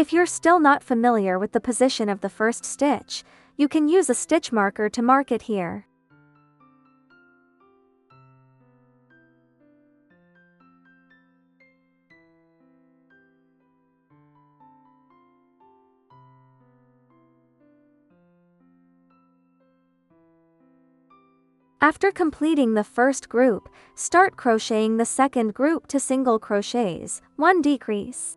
If you're still not familiar with the position of the first stitch, you can use a stitch marker to mark it here. After completing the first group, start crocheting the second group to single crochets, 1 decrease.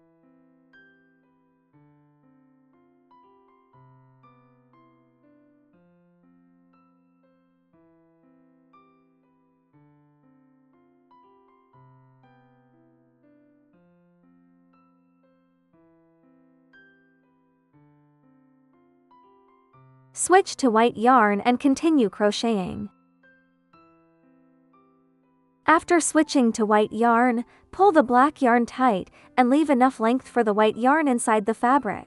Switch to white yarn and continue crocheting. After switching to white yarn, pull the black yarn tight and leave enough length for the white yarn inside the fabric.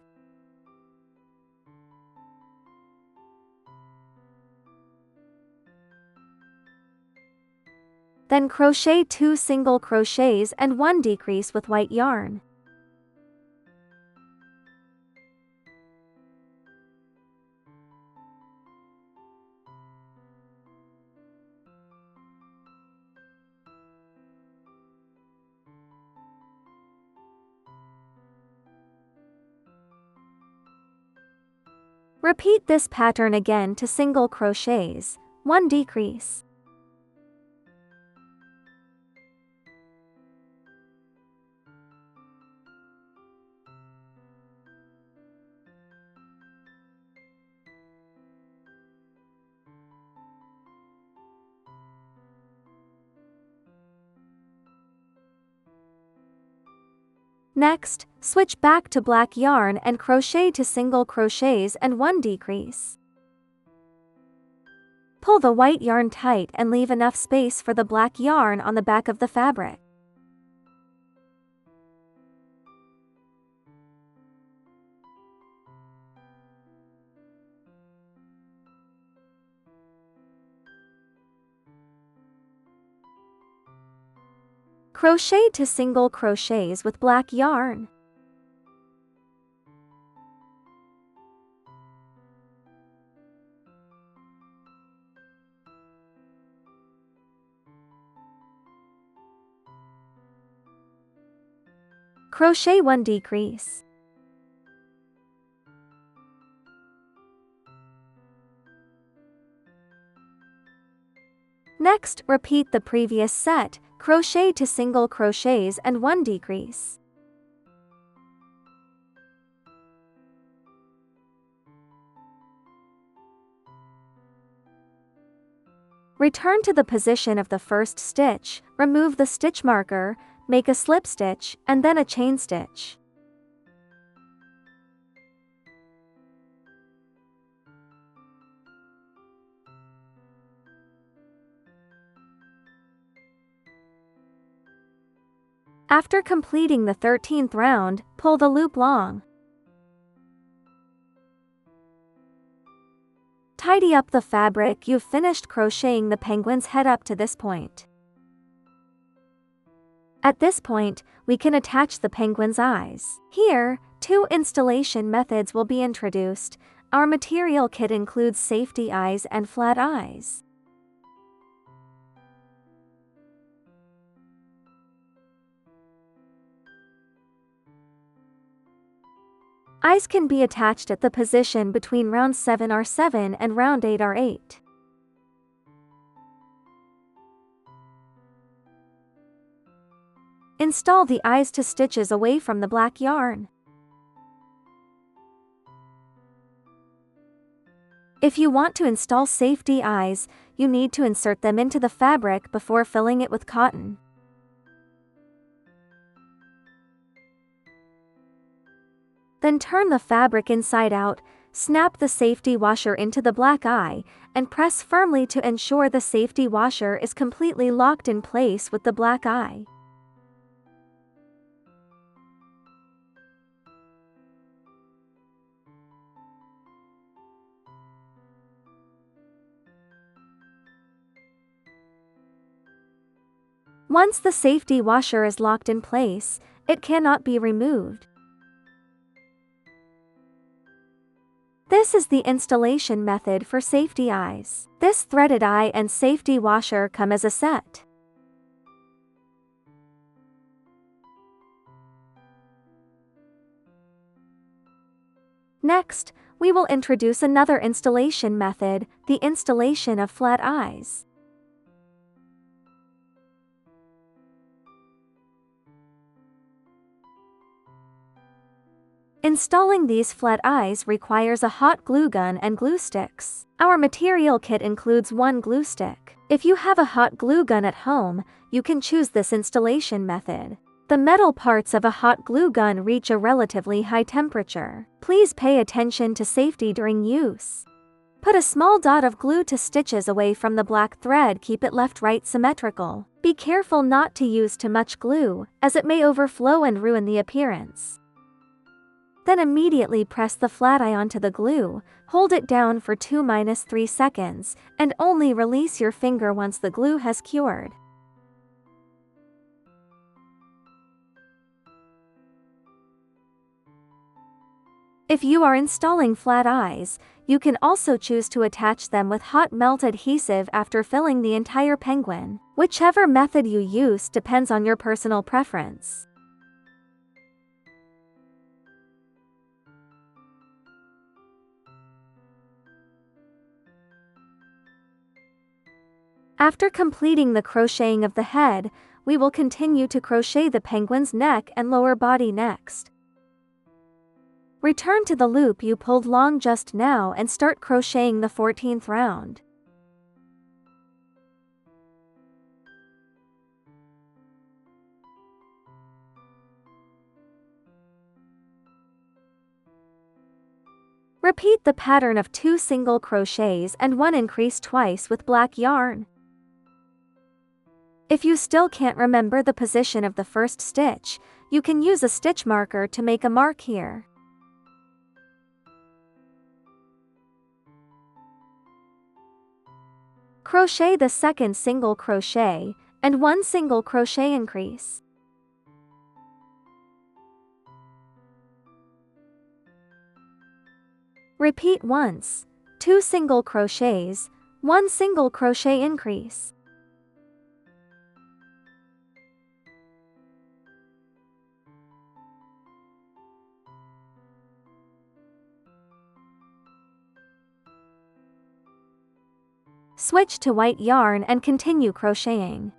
Then crochet 2 single crochets and 1 decrease with white yarn. Repeat this pattern again to single crochets, 1 decrease. Next, switch back to black yarn and crochet to single crochets and 1 decrease. Pull the white yarn tight and leave enough space for the black yarn on the back of the fabric. Crochet to single crochets with black yarn. Crochet 1 decrease. Next, repeat the previous set. Crochet to single crochets and 1 decrease. Return to the position of the first stitch, remove the stitch marker, make a slip stitch, and then a chain stitch. After completing the 13th round, pull the loop long. Tidy up the fabric. You've finished crocheting the penguin's head up to this point. At this point, we can attach the penguin's eyes. Here, 2 installation methods will be introduced. Our material kit includes safety eyes and flat eyes. Eyes can be attached at the position between round 7 R7 and round 8 R8. Install the eyes to stitches away from the black yarn. If you want to install safety eyes, you need to insert them into the fabric before filling it with cotton. Then turn the fabric inside out, snap the safety washer into the black eye, and press firmly to ensure the safety washer is completely locked in place with the black eye. Once the safety washer is locked in place, it cannot be removed. This is the installation method for safety eyes. This threaded eye and safety washer come as a set. Next, we will introduce another installation method, the installation of flat eyes. Installing these flat eyes requires a hot glue gun and glue sticks. Our material kit includes one glue stick. If you have a hot glue gun at home, you can choose this installation method. The metal parts of a hot glue gun reach a relatively high temperature. Please pay attention to safety during use. Put a small dot of glue to stitches away from the black thread. Keep it left-right symmetrical. Be careful not to use too much glue, as it may overflow and ruin the appearance. Then immediately press the flat eye onto the glue, hold it down for 2–3 seconds, and only release your finger once the glue has cured. If you are installing flat eyes, you can also choose to attach them with hot melt adhesive after filling the entire penguin. Whichever method you use depends on your personal preference. After completing the crocheting of the head, we will continue to crochet the penguin's neck and lower body next. Return to the loop you pulled long just now and start crocheting the 14th round. Repeat the pattern of 2 single crochets and 1 increase twice with black yarn. If you still can't remember the position of the first stitch, you can use a stitch marker to make a mark here. Crochet the second single crochet, and 1 single crochet increase. Repeat once, 2 single crochets, 1 single crochet increase. Switch to white yarn and continue crocheting.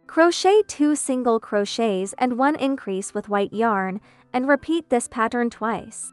Crochet 2 single crochets and 1 increase with white yarn, and repeat this pattern twice.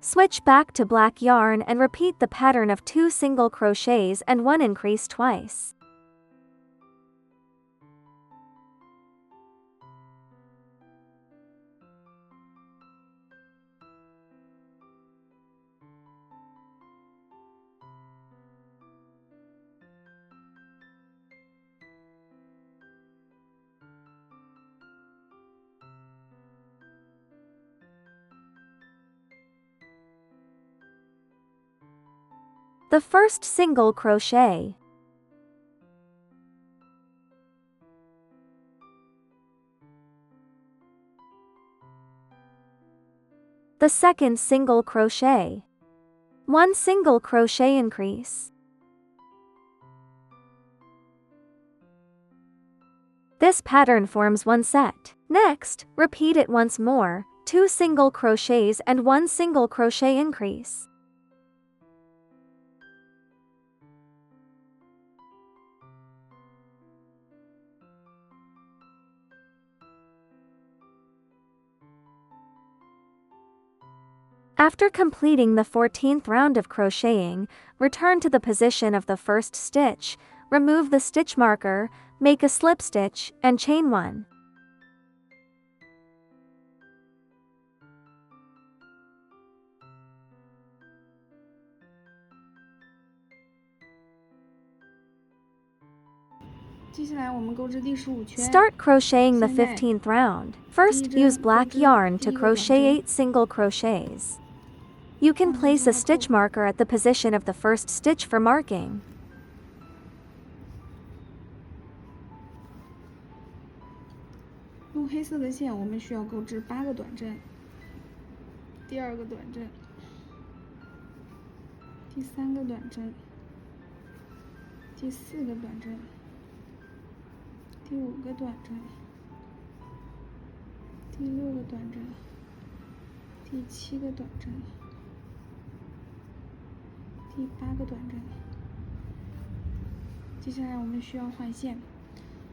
Switch back to black yarn and repeat the pattern of 2 single crochets and 1 increase twice. The first single crochet. The second single crochet. 1 single crochet increase. This pattern forms one set. Next, repeat it once more, 2 single crochets and 1 single crochet increase. After completing the 14th round of crocheting, return to the position of the first stitch, remove the stitch marker, make a slip stitch, and chain 1. Start crocheting the 15th round. First, use black yarn to crochet 8 single crochets. You can place a stitch marker at the position of the first stitch for marking.用黑色的线，我们需要钩织8个短针，第2个短针，第3个短针，第4个短针，第5个短针，第6个短针，第7个短针，第8个短针。接下来我们需要换线，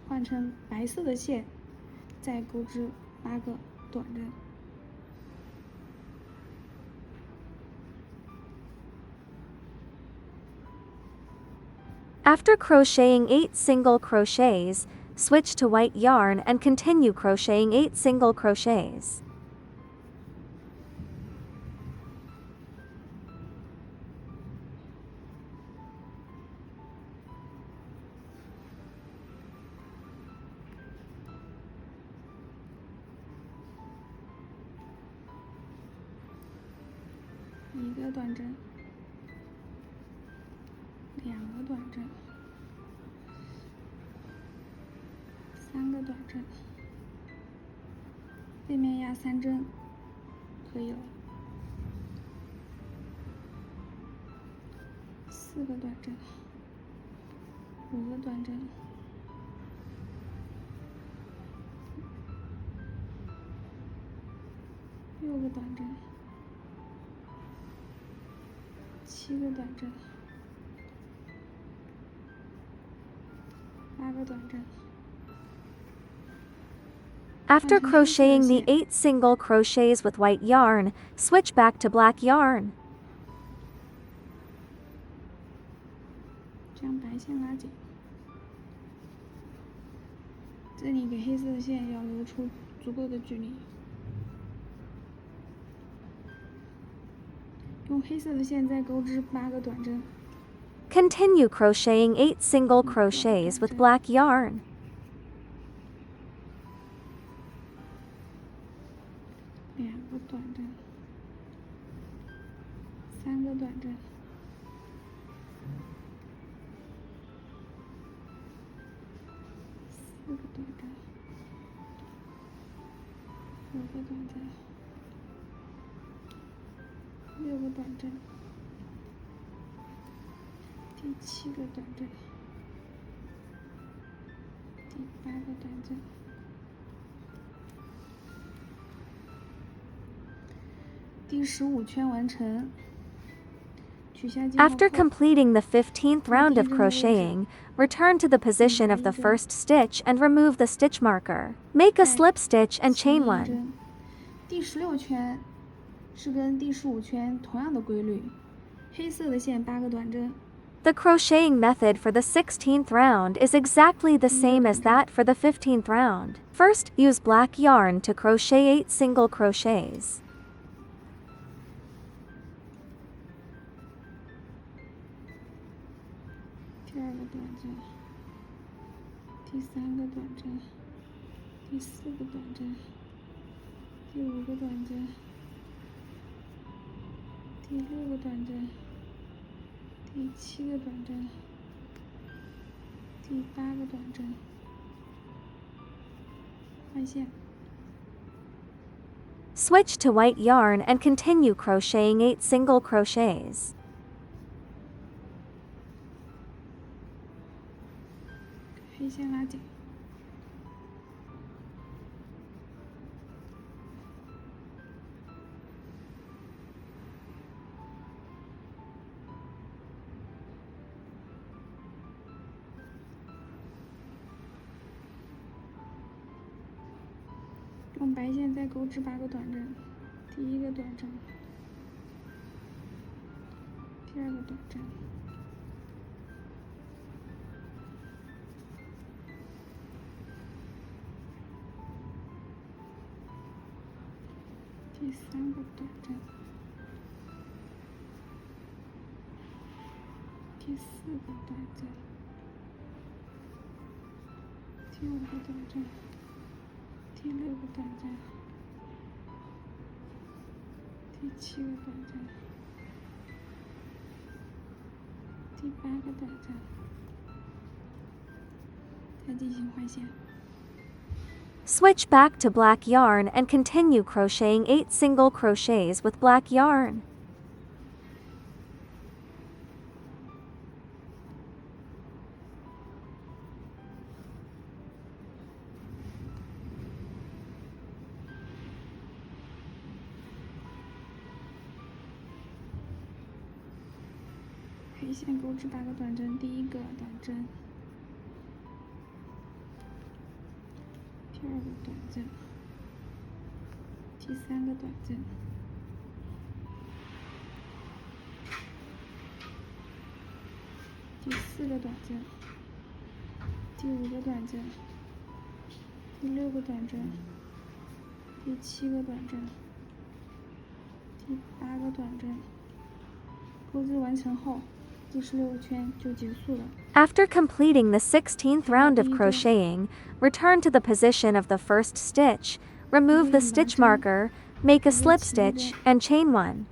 换成白色的线，再钩织8个短针。After crocheting 8 single crochets, switch to white yarn and continue crocheting 8 single crochets. One 短针，2个短针，3个短针，背面压3针，可以了。4个短针，5个短针，6个短针，7个短针，8个短针。After crocheting the 8 single crochets with white yarn, switch back to black yarn. 将白线拉紧，这里给黑色的线要留出足够的距离。用黑色的线再钩织8个短针。Continue crocheting 8 single crochets with black yarn. 2个短针，3个短针，4个短针，5个短针，6个短针，第7个短针，第8个短针。第15圈完成。 After completing the 15th round of crocheting, return to the position of the first stitch and remove the stitch marker. Make a slip stitch and chain 1. 第16圈是跟第15圈同样的规律，黑色的线8个短针。 The crocheting method for the 16th round is exactly the same as that for the 15th round. First, use black yarn to crochet 8 single crochets. 第2个短针，第3个短针，第4个短针，第5个短针，第6个短针，第7个短针，第8个短针，换线。Switch to white yarn and continue crocheting 8 single crochets. 黑线拉紧，用白线再钩织8个短针，第1个短针，第2个短针。 第3个短针，第4个短针，第5个短针，第6个短针，第7个短针，第8个短针，再进行换线。 Switch back to black yarn and continue crocheting 8 single crochets with black yarn. 黑线钩织8个短针，第1个短针。 第2个短针，第3个短针，第4个短针，第5个短针，第6个短针，第7个短针，第8个短针。钩织完成后，第16个圈就结束了。 After completing the 16th round of crocheting, return to the position of the first stitch, remove the stitch marker, make a slip stitch, and chain 1.